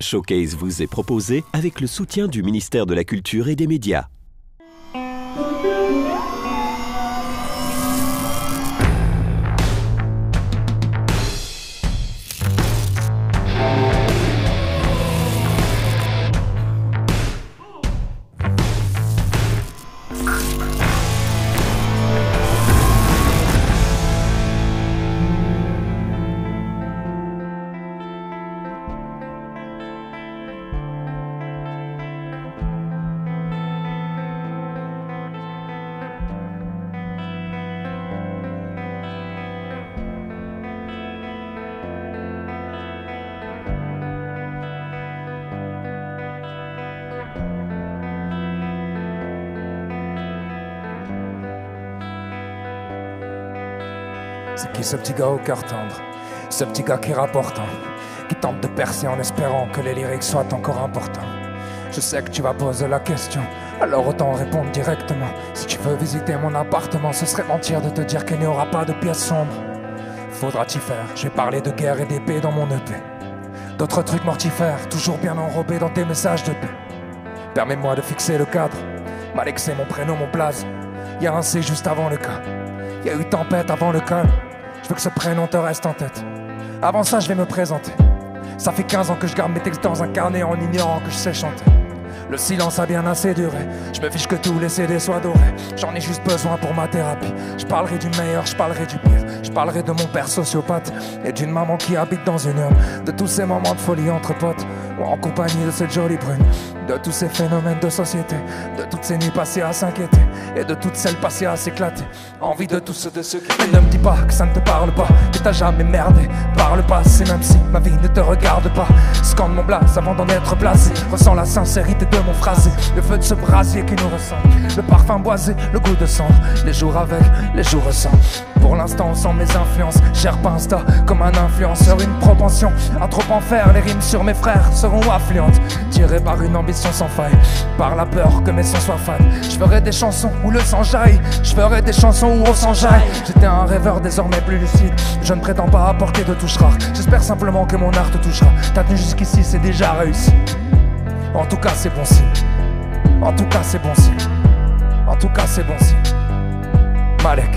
Showcase vous est proposé avec le soutien du ministère de la Culture et des Médias. C'est qui ce petit gars au cœur tendre? Ce petit gars qui rapporte, qui tente de percer en espérant que les lyrics soient encore importants. Je sais que tu vas poser la question, alors autant répondre directement. Si tu veux visiter mon appartement, ce serait mentir de te dire qu'il n'y aura pas de pièces sombres. Faudra t'y faire, je vais parler de guerre et d'épée dans mon EP. D'autres trucs mortifères, toujours bien enrobés dans tes messages de paix. Permets-moi de fixer le cadre. Malek c'est mon prénom, mon blaze. Y'a un C juste avant le K. Y'a eu tempête avant le calme. Je veux que ce prénom te reste en tête. Avant ça je vais me présenter. Ça fait 15 ans que je garde mes textes dans un carnet en ignorant que je sais chanter. Le silence a bien assez duré. Je me fiche que tous les CD soient dorés. J'en ai juste besoin pour ma thérapie. Je parlerai du meilleur, je parlerai du pire. Je parlerai de mon père sociopathe et d'une maman qui habite dans une urne. De tous ces moments de folie entre potes ou en compagnie de cette jolie brune. De tous ces phénomènes de société, de toutes ces nuits passées à s'inquiéter et de toutes celles passées à s'éclater. Envie de tous ceux de ceux qui... Mais ne me dis pas que ça ne te parle pas, que t'as jamais merdé par le passé, même si ma vie ne te regarde pas. Scande mon blaze avant d'en être placé. Ressens la sincérité de mon phrasé, le feu de ce brasier qui nous ressemble, le parfum boisé, le goût de cendre, les jours avec, les jours sans. Pour l'instant sans mes influences, cher pas Insta comme un influenceur. Une propension à trop en faire, les rimes sur mes frères seront affluentes. Tiré par une ambition sans faille, par la peur que mes sons soient fans. Je ferai des chansons où le sang jaille, je ferai des chansons où on s'enjaille. J'étais un rêveur désormais plus lucide, je ne prétends pas apporter de touches rares. J'espère simplement que mon art te touchera. T'as tenu jusqu'ici, c'est déjà réussi. En tout cas c'est bon signe. En tout cas c'est bon signe. En tout cas c'est bon signe. Malek.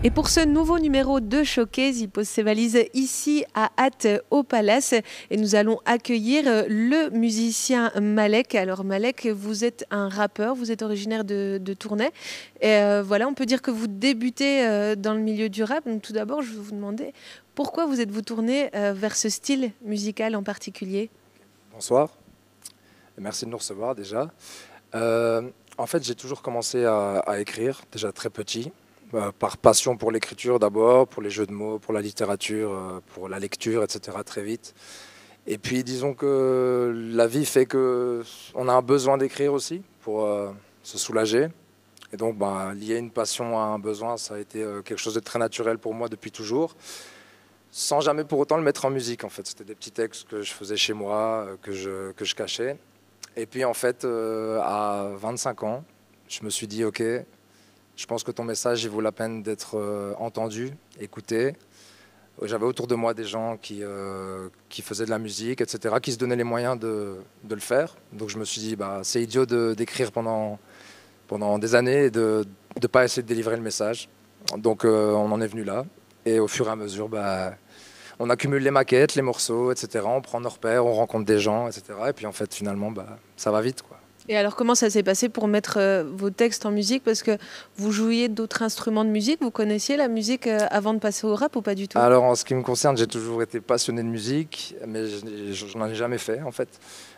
Et pour ce nouveau numéro de Showcase, il pose ses valises ici à Ath au Palace et nous allons accueillir le musicien Malek. Alors Malek, vous êtes un rappeur, vous êtes originaire de Tournai. Et voilà, on peut dire que vous débutez dans le milieu du rap. Donc tout d'abord, je vais vous demander pourquoi vous êtes-vous tourné vers ce style musical en particulier? Bonsoir, merci de nous recevoir déjà. En fait, j'ai toujours commencé à écrire, déjà très petit. Par passion pour l'écriture d'abord, pour les jeux de mots, pour la littérature, pour la lecture, etc. très vite. Et puis disons que la vie fait qu'on a un besoin d'écrire aussi pour se soulager. Et donc lier une passion à un besoin, ça a été quelque chose de très naturel pour moi depuis toujours. Sans jamais pour autant le mettre en musique en fait. C'était des petits textes que je faisais chez moi, que je cachais. Et puis en fait, à 25 ans, je me suis dit ok, je pense que ton message, il vaut la peine d'être entendu, écouté. J'avais autour de moi des gens qui faisaient de la musique, etc., qui se donnaient les moyens de le faire. Donc je me suis dit, c'est idiot d'écrire pendant des années et de ne pas essayer de délivrer le message. Donc on en est venu là. Et au fur et à mesure, on accumule les maquettes, les morceaux, etc. On prend nos repères, on rencontre des gens, etc. Et puis en fait, finalement, ça va vite, quoi. Et alors, comment ça s'est passé pour mettre vos textes en musique? Parce que vous jouiez d'autres instruments de musique, vous connaissiez la musique avant de passer au rap ou pas du tout? Alors, en ce qui me concerne, j'ai toujours été passionné de musique, mais je n'en ai jamais fait, en fait.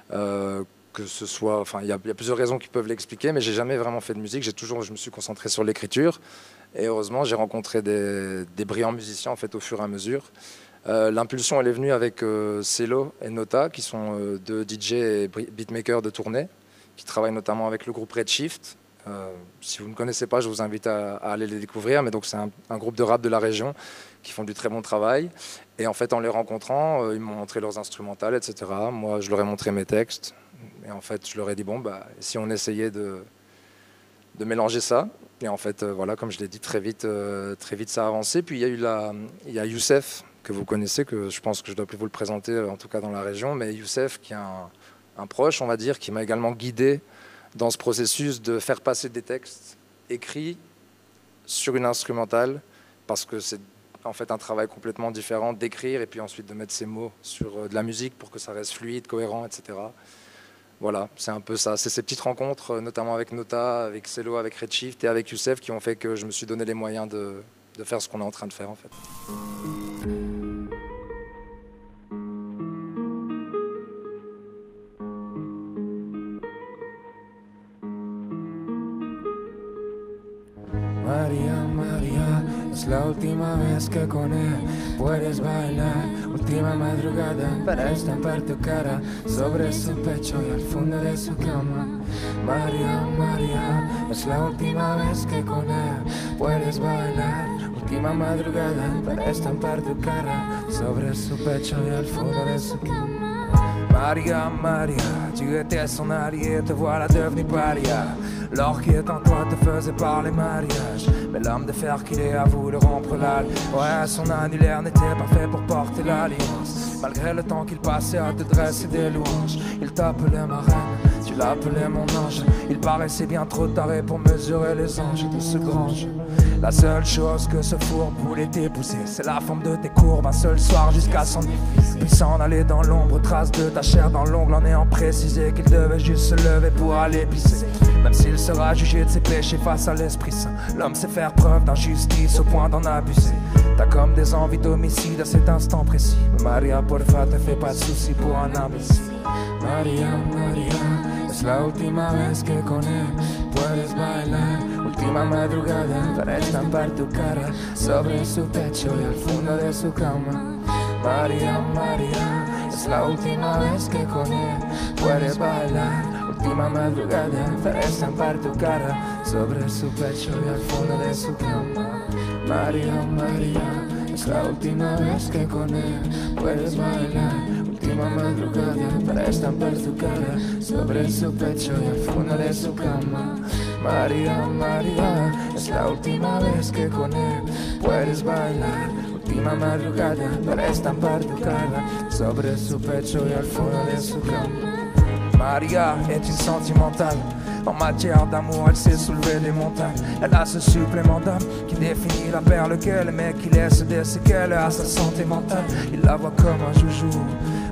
Que ce soit, il y a plusieurs raisons qui peuvent l'expliquer, mais j'ai jamais vraiment fait de musique. Je me suis concentré sur l'écriture. Et heureusement, j'ai rencontré des brillants musiciens, en fait, au fur et à mesure. L'impulsion, elle est venue avec Celo et Nota, qui sont deux DJ et beatmakers de Tournai, qui travaillent notamment avec le groupe Redshift. Si vous ne connaissez pas, je vous invite à aller les découvrir. Mais donc c'est un groupe de rap de la région qui font du très bon travail. Et en fait, en les rencontrant, ils m'ont montré leurs instrumentales, etc. Moi, je leur ai montré mes textes. Et en fait, je leur ai dit, bon, bah, si on essayait de mélanger ça. Et en fait, voilà, comme je l'ai dit, très vite, ça a avancé. Puis il y a Youssef, que vous connaissez, que je pense que je ne dois plus vous le présenter, en tout cas dans la région. Mais Youssef, qui est un proche, on va dire, qui m'a également guidé dans ce processus de faire passer des textes écrits sur une instrumentale, parce que c'est en fait un travail complètement différent d'écrire et puis ensuite de mettre ses mots sur de la musique pour que ça reste fluide, cohérent, etc. Voilà, c'est un peu ça. C'est ces petites rencontres, notamment avec Nota, avec Cello, avec Redshift et avec Youssef, qui ont fait que je me suis donné les moyens de faire ce qu'on est en train de faire, en fait. María, María, es la última vez que con él puedes bailar. Última madrugada para estampar tu cara sobre su pecho y al fondo de su cama. María, María, es la última vez que con él puedes bailar. Última madrugada para estampar tu cara sobre su pecho y al fondo de su cama. Maria, Maria, tu étais son allié, te voilà devenue paria. L'or qui est en toi te faisait parler mariage. Mais l'homme de fer qu'il est avoue de rompre l'alliance. Ouais, son annulaire n'était pas fait pour porter l'alliance. Malgré le temps qu'il passait à te dresser des louanges. Il t'appelait ma reine, tu l'appelais mon ange. Il paraissait bien trop taré pour mesurer les anges de ce grange. La seule chose que ce four voulait t'épouser, c'est la forme de tes courbes. Un seul soir jusqu'à son puis s'en aller dans l'ombre, trace de ta chair dans l'ongle, en ayant précisé qu'il devait juste se lever pour aller pisser. Même s'il sera jugé de ses péchés face à l'Esprit Saint, l'homme sait faire preuve d'injustice au point d'en abuser. T'as comme des envies d'homicide à cet instant précis. Mais Maria, porfa, te fais pas de soucis pour un imbécile. Maria, Maria, es la última vez que con él puedes bailar. Última madrugada para estampar tu cara sobre su pecho y al fondo de su cama. María, María, es la última vez que con él puedes bailar. Última madrugada para estampar tu cara sobre su pecho y al fondo de su cama. María, María, es la última vez que con él puedes bailar. Última madrugada para estampar tu cara sobre su pecho y al fondo de su cama. María, María, es la última vez que con él puedes bailar. Última madrugada para estampar tu cara sobre su pecho y al fondo de su cama. Maria est une sentimentale. En matière d'amour, elle sait soulever des montagnes. Elle a ce supplément d'âme qui définit la perle qu'elle aimait, qui laisse des séquelles à sa santé mentale. Il la voit comme un joujou,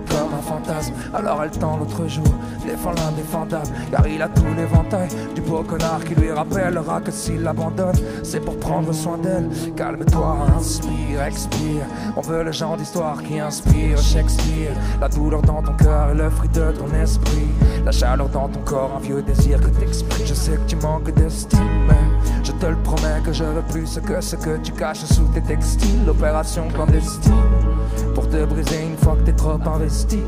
comme un fantasme. Alors elle tend l'autre jour, défend l'indéfendable, car il a tout l'éventail du beau connard qui lui rappellera que s'il l'abandonne, c'est pour prendre soin d'elle. Calme-toi, inspire, expire. On veut le genre d'histoire qui inspire Shakespeare. La douleur dans ton cœur est le fruit de ton esprit. La chaleur dans ton corps, un vieux désir que t'exprimes. Je sais que tu manques d'estime, mais je te le promets que je veux plus ce que tu caches sous tes textiles. Opération clandestine pour te briser une fois que t'es trop investi,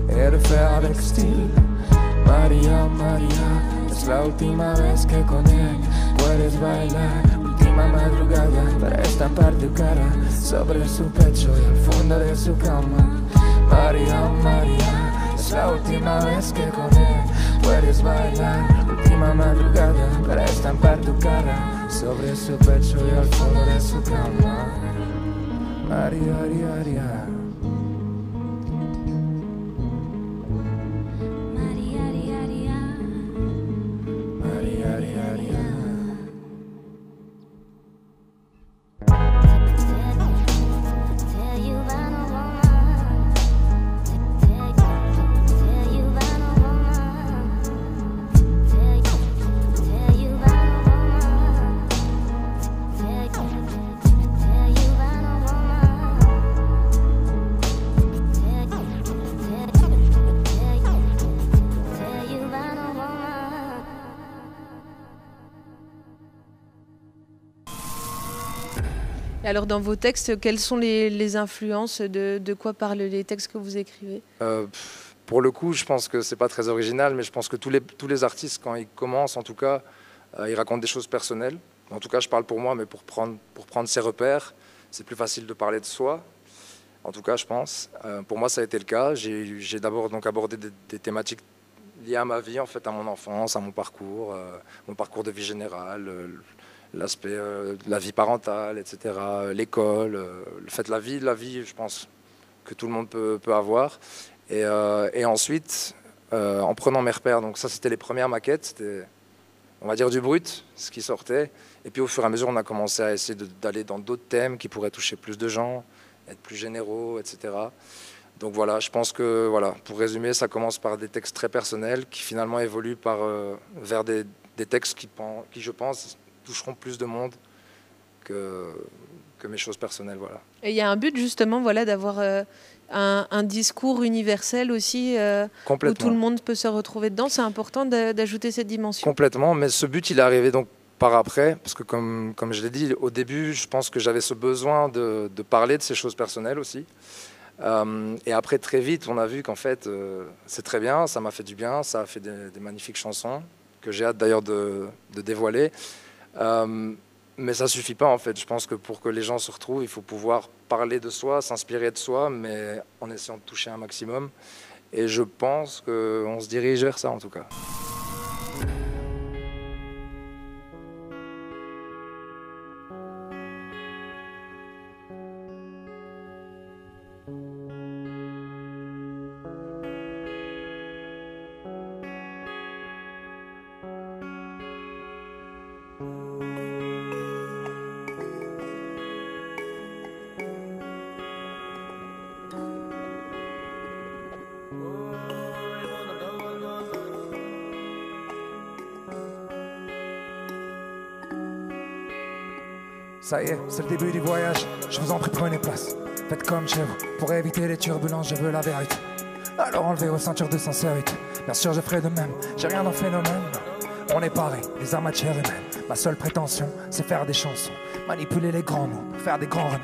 et le faire avec style. Maria, Maria, es la última vez que con él puedes bailar. Última madrugada para estampar tu cara sobre su pecho y al fondo de su cama. Maria, Maria, es la última vez que con él puedes bailar. Última madrugada para estampar tu cara sobre su pecho y al fondo de su cama. Maria, Maria, Maria. Et alors dans vos textes, quelles sont les influences, de quoi parlent les textes que vous écrivez? Pour le coup, je pense que c'est pas très original, mais je pense que tous les artistes, quand ils commencent, en tout cas, ils racontent des choses personnelles. En tout cas, je parle pour moi, mais pour prendre ses repères, c'est plus facile de parler de soi. En tout cas, je pense. Pour moi, ça a été le cas. J'ai d'abord donc abordé des thématiques liées à ma vie, en fait, à mon enfance, à mon parcours de vie générale, l'aspect de la vie parentale, etc., l'école, le fait de la vie, je pense que tout le monde peut avoir. Et ensuite, en prenant mes repères, donc ça, c'était les premières maquettes, c'était, on va dire, du brut, ce qui sortait. Et puis, au fur et à mesure, on a commencé à essayer d'aller dans d'autres thèmes qui pourraient toucher plus de gens, être plus généraux, etc. Donc voilà, je pense que, voilà, pour résumer, ça commence par des textes très personnels qui finalement évoluent vers des textes qui, je pense, toucheront plus de monde que mes choses personnelles. Voilà. Et il y a un but justement voilà, d'avoir un discours universel aussi où tout le monde peut se retrouver dedans. C'est important d'ajouter cette dimension. Complètement, mais ce but, il est arrivé donc par après, parce que comme je l'ai dit, au début, je pense que j'avais ce besoin de parler de ces choses personnelles aussi. Et après, très vite, on a vu qu'en fait, c'est très bien, ça m'a fait du bien, ça a fait des magnifiques chansons, que j'ai hâte d'ailleurs de dévoiler. Mais ça ne suffit pas, en fait. Je pense que pour que les gens se retrouvent, il faut pouvoir parler de soi, s'inspirer de soi, mais en essayant de toucher un maximum. Et je pense qu'on se dirige vers ça, en tout cas. Ça y est, c'est le début du voyage, je vous en prie prenez place. Faites comme chez vous, pour éviter les turbulences, je veux la vérité. Alors enlevez vos ceintures de sincérité, bien sûr je ferai de même, j'ai rien d'un phénomène. On est pareil, des amateurs humaines. Ma seule prétention, c'est faire des chansons, manipuler les grands mots, pour faire des grands remèdes.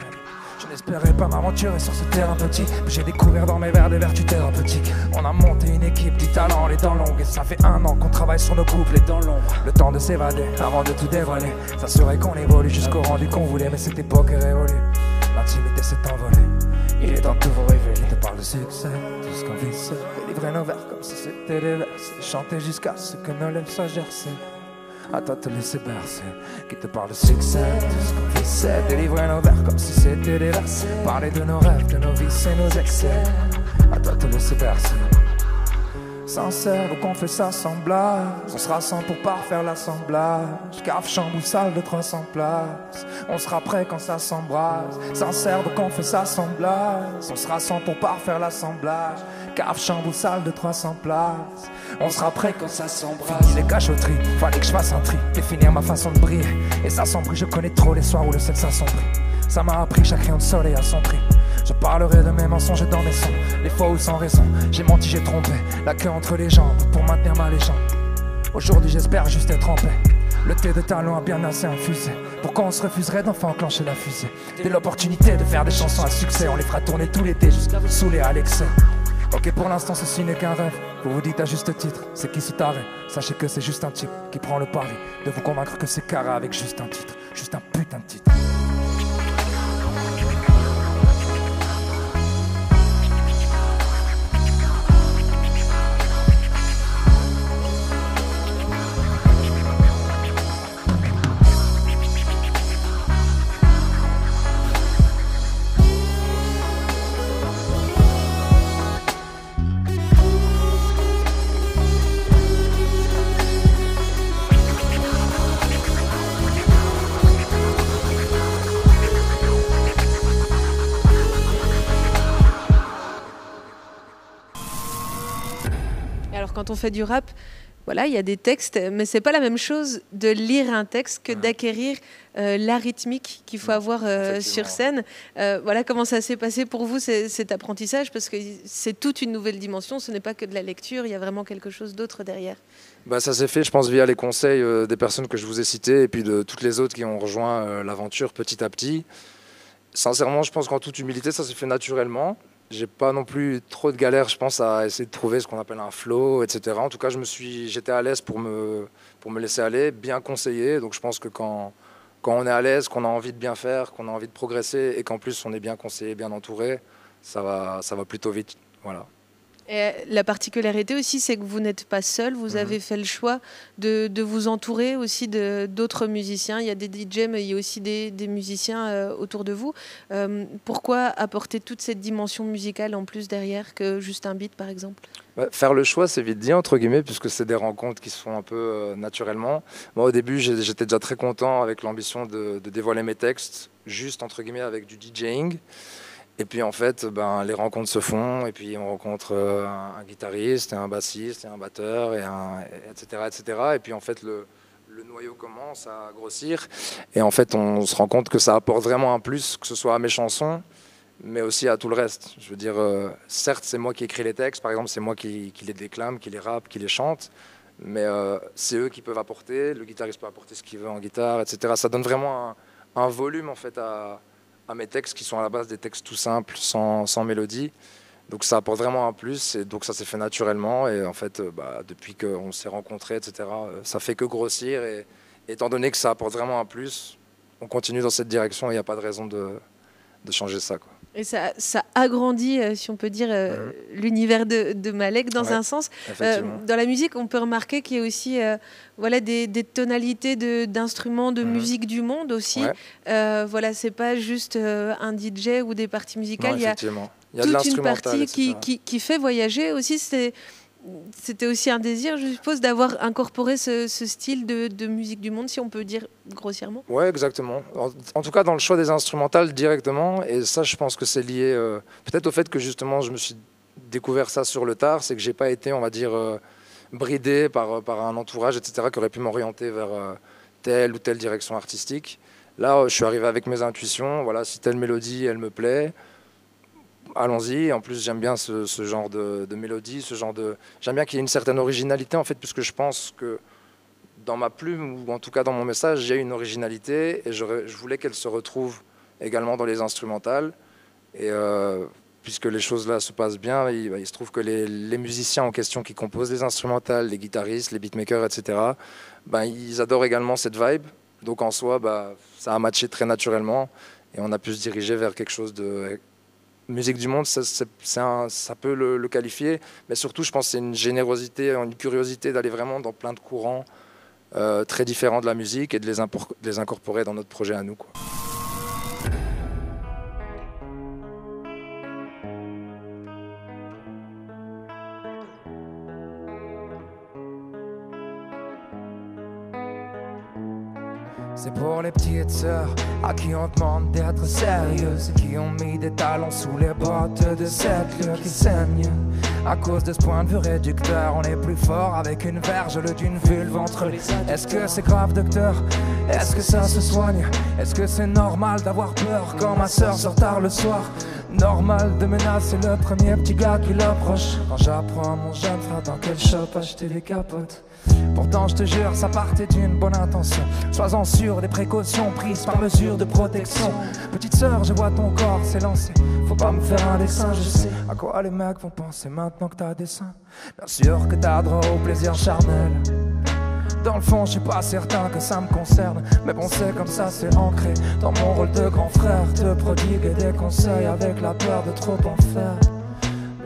Je n'espérais pas m'aventurer sur ce terrain petit, mais j'ai découvert dans mes vers des vertus thérapeutiques. On a monté une équipe du talent, les dents longues, et ça fait 1 an qu'on travaille sur nos couples, les dents longues. Le temps de s'évader, avant de tout dévoiler, s'assurer qu'on évolue jusqu'au rendu qu'on voulait, mais cette époque est révolue. L'intimité s'est envolée, il est temps de tout vous révéler. Je te parle de succès, tout ce qu'on vit c'est délivrer nos vers comme si c'était des versets, chanter jusqu'à ce que nos lèvres soient gercées. À toi de te laisser bercer, qui te parle de succès, tout ce qu'on vit c'est délivrer nos vers comme si c'était des versets, parler de nos rêves, de nos vices et nos excès. À toi de te laisser bercer. Sincère ou qu'on fait ça semblable, on se rassemble pour parfaire l'assemblage. Cave, chambre ou salle de 300 places, on sera prêt quand ça s'embrase. Sincère ou qu'on fait ça semblable, on se rassemble pour parfaire l'assemblage. Cave, chambre ou salle de 300 places, on sera prêt quand ça s'embrase. Fini les cachotteries, fallait que je fasse un tri, définir ma façon de briller. Et ça s'embrouille, je connais trop les soirs où le ciel s'assombrit. Ça m'a appris chaque rayon de soleil à son prix. Je parlerai de mes mensonges dans mes sons, les fois où sans raison j'ai menti, j'ai trompé, la queue entre les jambes pour maintenir ma légende. Aujourd'hui j'espère juste être en paix. Le thé de talent a bien assez infusé. Pourquoi on se refuserait d'enfin enclencher la fusée? Dès l'opportunité de faire des chansons à succès, on les fera tourner tout l'été jusqu'à vous saouler à l'excès. Ok, pour l'instant ceci n'est qu'un rêve. Vous vous dites à juste titre, c'est qui ce taré? Sachez que c'est juste un type qui prend le pari de vous convaincre que c'est carré avec juste un titre, juste un putain de titre. Alors quand on fait du rap, voilà, il y a des textes, mais c'est pas la même chose de lire un texte que d'acquérir la rythmique qu'il faut avoir sur scène. Voilà comment ça s'est passé pour vous cet apprentissage, parce que c'est toute une nouvelle dimension, ce n'est pas que de la lecture, il y a vraiment quelque chose d'autre derrière. Bah, ça s'est fait, je pense, via les conseils des personnes que je vous ai citées et puis de toutes les autres qui ont rejoint l'aventure petit à petit. Sincèrement, je pense qu'en toute humilité, ça s'est fait naturellement. J'ai pas non plus trop de galères, je pense, à essayer de trouver ce qu'on appelle un flow, etc. En tout cas, j'étais à l'aise pour me laisser aller, bien conseillé. Donc je pense que quand quand on est à l'aise, qu'on a envie de bien faire, qu'on a envie de progresser et qu'en plus on est bien conseillé, bien entouré, ça va plutôt vite. Voilà. Et la particularité aussi, c'est que vous n'êtes pas seul. Vous avez fait le choix de vous entourer aussi d'autres musiciens. Il y a des DJ, mais il y a aussi des musiciens autour de vous. Pourquoi apporter toute cette dimension musicale en plus derrière que juste un beat, par exemple? Faire le choix, c'est vite dit, entre guillemets, puisque c'est des rencontres qui se font un peu naturellement. Moi, au début, j'étais déjà très content avec l'ambition de dévoiler mes textes, juste, entre guillemets, avec du DJing. Et puis en fait, les rencontres se font et puis on rencontre un guitariste, et un bassiste, et un batteur, etc., etc. Et puis en fait, le noyau commence à grossir. Et en fait, on se rend compte que ça apporte vraiment un plus, que ce soit à mes chansons, mais aussi à tout le reste. Je veux dire, certes, c'est moi qui écris les textes, par exemple, c'est moi qui les déclame, qui les rappe, qui les chante. Mais c'est eux qui peuvent apporter, le guitariste peut apporter ce qu'il veut en guitare, etc. Ça donne vraiment un volume en fait à mes textes qui sont à la base des textes tout simples, sans mélodie. Donc ça apporte vraiment un plus et donc ça s'est fait naturellement. Et en fait, depuis qu'on s'est rencontrés, etc., ça fait que grossir. Et étant donné que ça apporte vraiment un plus, on continue dans cette direction et il n'y a pas de raison de changer ça, quoi. Et ça agrandit, si on peut dire, l'univers de Malek dans un sens. Dans la musique, on peut remarquer qu'il y a aussi des tonalités d'instruments, de musique du monde aussi. C'est pas juste un DJ ou des parties musicales. Il y a toute une partie qui fait voyager aussi. C'était aussi un désir, je suppose, d'avoir incorporé ce style de musique du monde, si on peut dire grossièrement. Oui, exactement. En tout cas, dans le choix des instrumentales directement. Et ça, je pense que c'est lié peut-être au fait que justement, je me suis découvert ça sur le tard. C'est que j'ai pas été, on va dire, bridé par un entourage, etc., qui aurait pu m'orienter vers telle ou telle direction artistique. Là, je suis arrivé avec mes intuitions. Voilà, si telle mélodie, elle me plaît, allons-y. En plus, j'aime bien ce genre de mélodie, j'aime bien qu'il y ait une certaine originalité, en fait, puisque je pense que dans ma plume, ou en tout cas dans mon message, j'ai une originalité et je voulais qu'elle se retrouve également dans les instrumentales. Et puisque les choses là se passent bien, il se trouve que les musiciens en question qui composent les instrumentales, les guitaristes, les beatmakers, etc., ils adorent également cette vibe. Donc en soi, ça a matché très naturellement et on a pu se diriger vers quelque chose de... Musique du monde, ça peut le qualifier, mais surtout, je pense que c'est une générosité, une curiosité d'aller vraiment dans plein de courants très différents de la musique et de les incorporer dans notre projet à nous, quoi. C'est pour les petites sœurs à qui on demande d'être sérieuses et qui ont mis des talons sous les bottes de cette lure qui saigne. À cause de ce point de vue réducteur, on est plus fort avec une verge au lieu d'une vulve entre les ailes. Est-ce que c'est grave, docteur? Est-ce que ça se soigne? Est-ce que c'est normal d'avoir peur quand ma sœur sort tard le soir? Normal de menacer le premier petit gars qui l'approche. Quand j'apprends à mon jeune frère dans quel shop acheter des capotes. Pourtant je te jure ça partait d'une bonne intention. Sois-en sûr des précautions prises par mesure de protection. Petite sœur, je vois ton corps s'élancer. Faut pas me faire un dessin, je sais à quoi les mecs vont penser maintenant que t'as des seins. Bien sûr que t'as droit au plaisir charnel. Dans le fond, je suis pas certain que ça me concerne. Mais bon, c'est comme ça, c'est ancré dans mon rôle de grand frère. Te prodiguer des conseils avec la peur de trop en faire.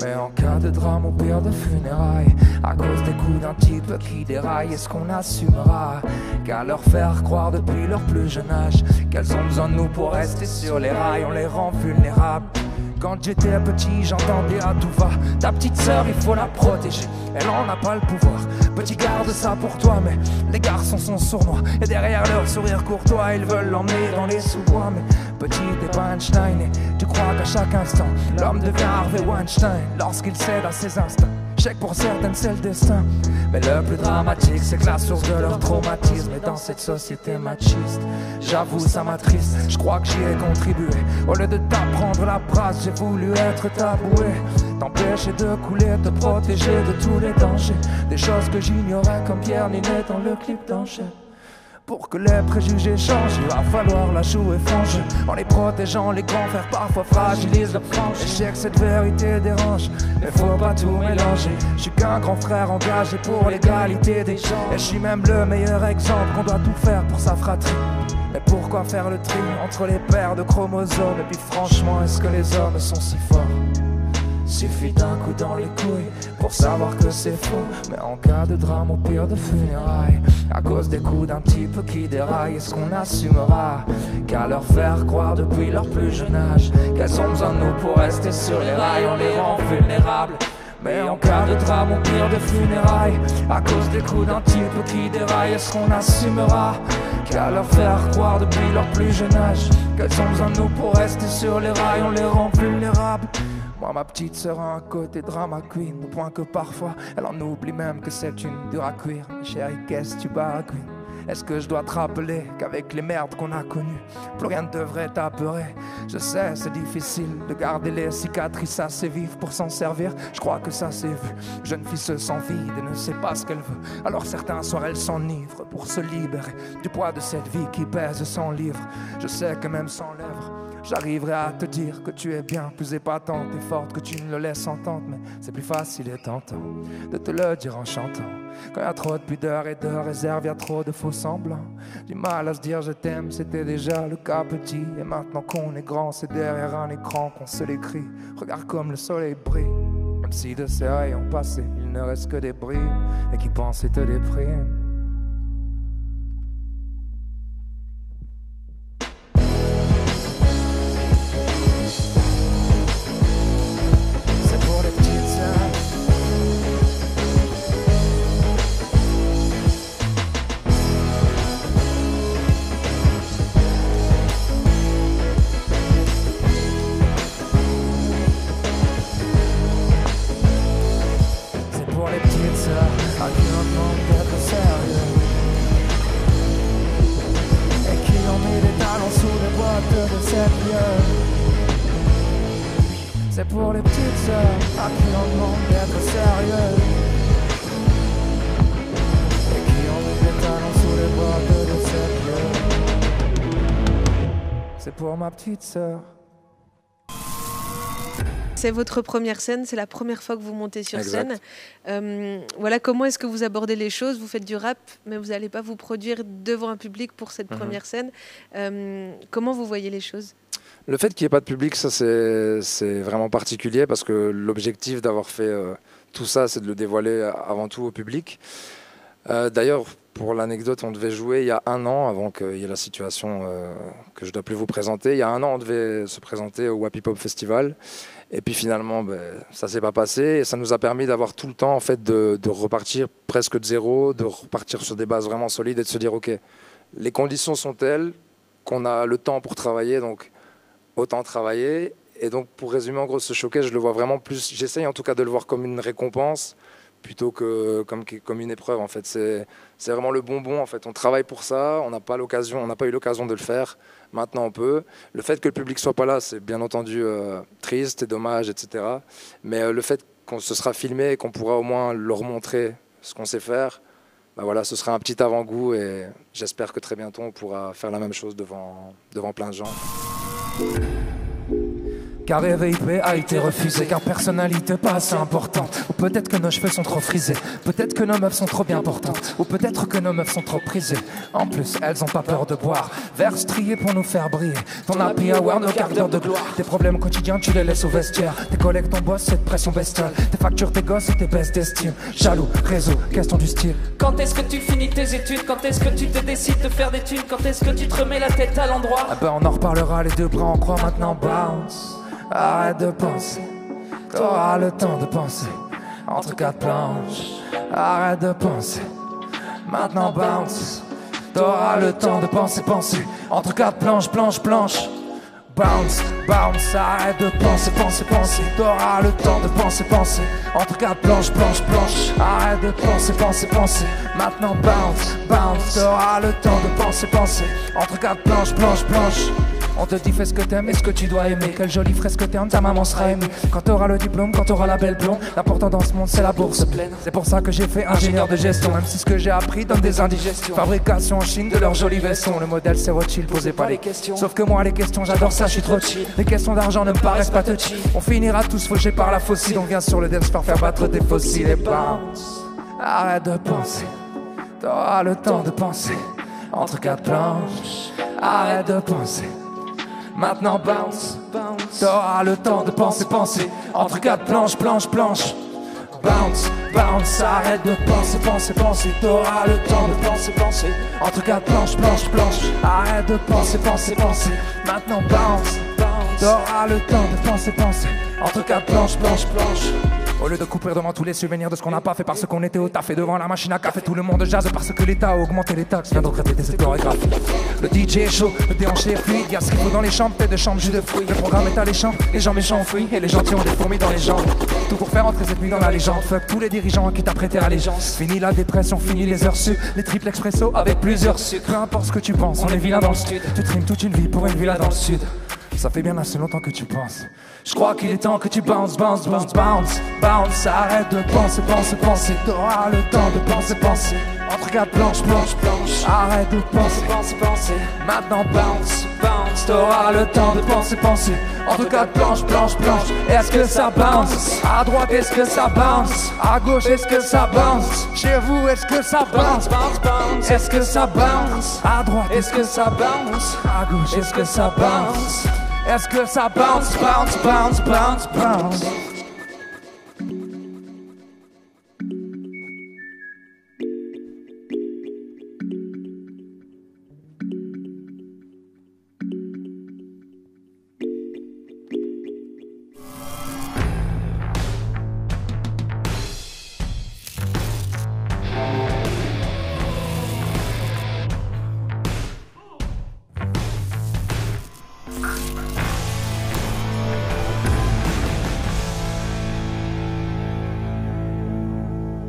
Mais en cas de drame ou pire de funérailles, à cause des coups d'un type qui déraille, est-ce qu'on assumera qu'à leur faire croire depuis leur plus jeune âge qu'elles ont besoin de nous pour rester sur les rails, on les rend vulnérables. Quand j'étais petit, j'entendais à tout va: ta petite sœur, il faut la protéger, elle en a pas le pouvoir. Petit, garde ça pour toi, mais les garçons sont sournois. Et derrière leur sourire courtois, ils veulent l'emmener dans les sous-bois. Mais petit, t'es pas Einstein, et tu crois qu'à chaque instant l'homme devient Harvey Weinstein lorsqu'il cède à ses instincts. Je sais que pour certaines c'est le destin, mais le plus dramatique c'est que la source de leur traumatisme est dans cette société machiste. J'avoue ça m'attriste, je crois que j'y ai contribué. Au lieu de t'apprendre la brasse, j'ai voulu être taboué. T'empêcher de couler, te protéger de tous les dangers. Des choses que j'ignorais comme Pierre Ninet dans le clip d'Enchère. Pour que les préjugés changent, il va falloir la jouer franche. En les protégeant, les grands frères parfois fragilisent leur frange. Et je sais que cette vérité dérange, mais faut pas tout mélanger. Je suis qu'un grand frère engagé pour l'égalité des gens. Et je suis même le meilleur exemple qu'on doit tout faire pour sa fratrie. Mais pourquoi faire le tri entre les paires de chromosomes? Et puis franchement, est-ce que les hommes sont si forts? Suffit d'un coup dans les couilles pour savoir que c'est faux. Mais en cas de drame, au pire de funérailles, à cause des coups d'un type qui déraille, est-ce qu'on assumera qu'à leur faire croire depuis leur plus jeune âge qu'elles ont besoin de nous pour rester sur les rails? On les rend vulnérables. Mais en cas de drame, au pire de funérailles, à cause des coups d'un type qui déraille, est-ce qu'on assumera qu'à leur faire croire depuis leur plus jeune âge qu'elles ont besoin de nous pour rester sur les rails? On les rend vulnérables. Moi, ma petite sœur a un côté drama queen, au point que parfois elle en oublie même que c'est une dure à cuire. Chérie, qu'est-ce que tu baragouines? Est-ce que je dois te rappeler qu'avec les merdes qu'on a connues, plus rien ne devrait t'apeurer? Je sais, c'est difficile de garder les cicatrices assez vives pour s'en servir. Je crois que ça s'est vu. Jeune fille se sent vide et ne sait pas ce qu'elle veut. Alors certains soirs elle s'enivre pour se libérer du poids de cette vie qui pèse 100 livres. Je sais que même sans lèvres, j'arriverai à te dire que tu es bien plus épatante et forte que tu ne le laisses entendre. Mais c'est plus facile et tentant de te le dire en chantant. Quand y a trop de pudeur et de réserve, y a trop de faux semblants. Du mal à se dire je t'aime, c'était déjà le cas petit. Et maintenant qu'on est grand, c'est derrière un écran qu'on se l'écrit. Regarde comme le soleil brille, même si de ces rayons passés il ne reste que des brimes. Et qui pensent et te dépriment. C'est pour les petites sœurs à qui on demande d'être sérieux et qui ont mis des talons sous les bottes de cette lieu. C'est pour ma petite sœur. C'est votre première scène, c'est la première fois que vous montez sur Exact. scène. Voilà, comment est-ce que vous abordez les choses? Vous faites du rap, mais vous n'allez pas vous produire devant un public pour cette première scène. Comment vous voyez les choses? Le fait qu'il n'y ait pas de public, ça c'est vraiment particulier parce que l'objectif d'avoir fait tout ça, c'est de le dévoiler avant tout au public. D'ailleurs, pour l'anecdote, on devait jouer il y a 1 an, avant qu'il y ait la situation que je ne dois plus vous présenter. Il y a 1 an, on devait se présenter au Wapi Pop Festival. Et puis finalement, ça ne s'est pas passé. Et ça nous a permis d'avoir tout le temps en fait, de repartir presque de zéro, de repartir sur des bases vraiment solides et de se dire, OK, les conditions sont telles qu'on a le temps pour travailler, donc autant travailler. Et donc, pour résumer, en gros, ce showcase, je le vois vraiment plus, j'essaye en tout cas de le voir comme une récompense, plutôt que comme une épreuve, en fait. C'est vraiment le bonbon, en fait. On travaille pour ça, on n'a pas eu l'occasion de le faire. Maintenant, on peut. Le fait que le public soit pas là, c'est bien entendu triste et dommage, etc. Mais le fait qu'on se sera filmé et qu'on pourra au moins leur montrer ce qu'on sait faire, voilà, ce sera un petit avant-goût et j'espère que très bientôt, on pourra faire la même chose devant plein de gens. Car RVIP a été refusé, car personnalité pas assez importante. Ou peut-être que nos cheveux sont trop frisés, peut-être que nos meufs sont trop bien portantes, ou peut-être que nos meufs sont trop prisées. En plus, elles ont pas peur de boire, verre strié pour nous faire briller. Ton happy hour, nos quarts d'heure de gloire. Tes problèmes quotidiens, tu les laisses au vestiaire. Tes collègues, ton boss, cette pression bestiale. Tes factures, tes gosses et tes baisses d'estime. Jaloux, réseau, question du style. Quand est-ce que tu finis tes études? Quand est-ce que tu te décides de faire des thunes? Quand est-ce que tu te remets la tête à l'endroit? On en reparlera, les deux bras en croix, maintenant bounce. Arrête de penser, t'auras le temps de penser. Entre 4 planches, arrête de penser. Maintenant bounce, t'auras le temps de penser. Entre 4 planches, planche. Bounce, arrête de penser. T'auras le temps de penser. Entre 4 planches, arrête de penser. Maintenant bounce, t'auras le temps de penser. Entre 4 planches. On te dit fais ce que t'aimes et ce que tu dois aimer. Quelle jolie fresque terne, ta maman sera émue. Quand t'auras le diplôme, quand t'auras la belle blonde, l'important dans ce monde c'est la bourse pleine. C'est pour ça que j'ai fait ingénieur de gestion, même si ce que j'ai appris donne des indigestions. Fabrication en Chine de leurs jolis vaisseaux. Le modèle c'est Rothschild, posez pas les questions. Sauf que moi les questions j'adore ça, je suis trop chill. Les questions d'argent ne me paraissent pas touchy. On finira tous fauchés par la fossile. On vient sur le dance floor faire battre tes fossiles et bounce. Arrête de penser, t'auras le temps de penser. Entre quatre planches, arrête de penser. Maintenant bounce, t'auras le temps de penser, penser. Entre quatre planches, planches, planches. Bounce, bounce, arrête de penser, penser, penser. T'auras le temps de penser, penser. Entre quatre planches, planches, planches. Arrête de penser, penser, penser. Maintenant bounce, bounce, t'auras le temps de penser, penser. Entre quatre planches, planches, planches. Au lieu de couper devant tous les souvenirs de ce qu'on n'a pas fait parce qu'on était au taf et devant la machine à café, tout le monde jazz parce que l'État a augmenté les taxes. Viens donc répéter cette chorégraphie. Le DJ est chaud, le déhanché est fluide. Y'a ce qu'il faut dans les chambres, tête de chambre, jus de fruits. Le programme est alléchant, les gens méchants enfouis et les gentils ont des fourmis dans les jambes. Tout pour faire entrer cette nuit dans la légende. Fuck tous les dirigeants qui t'a prêté allégeance. Fini la dépression, fini les heures sup. Les triples expresso avec plusieurs sucres. Peu importe ce que tu penses, on est vilain dans le sud. Tu trimes toute une vie pour une villa dans le sud. Ça fait bien assez longtemps que tu penses. Je crois qu'il est temps que tu bounce, bounce, bounce, bounce, bounce. Arrête de penser, penser, penser. T'auras le temps de penser, penser. Entre quatre planches, planches, planches. Arrête de penser, penser, penser. Maintenant bounce, bounce. T'auras le temps de penser, penser. Entre quatre planches, planches, planches. Est-ce que ça bounce? À droite, est-ce que ça bounce? À gauche, est-ce que ça bounce? Chez vous, est-ce que ça bounce? Bounce, bounce. Est-ce que ça bounce? À droite, est-ce que ça bounce? À gauche, est-ce que ça bounce? Est-ce que ça bounce, bounce, bounce, bounce, bounce?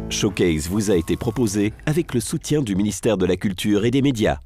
Showcase vous a été proposé avec le soutien du ministère de la Culture et des Médias.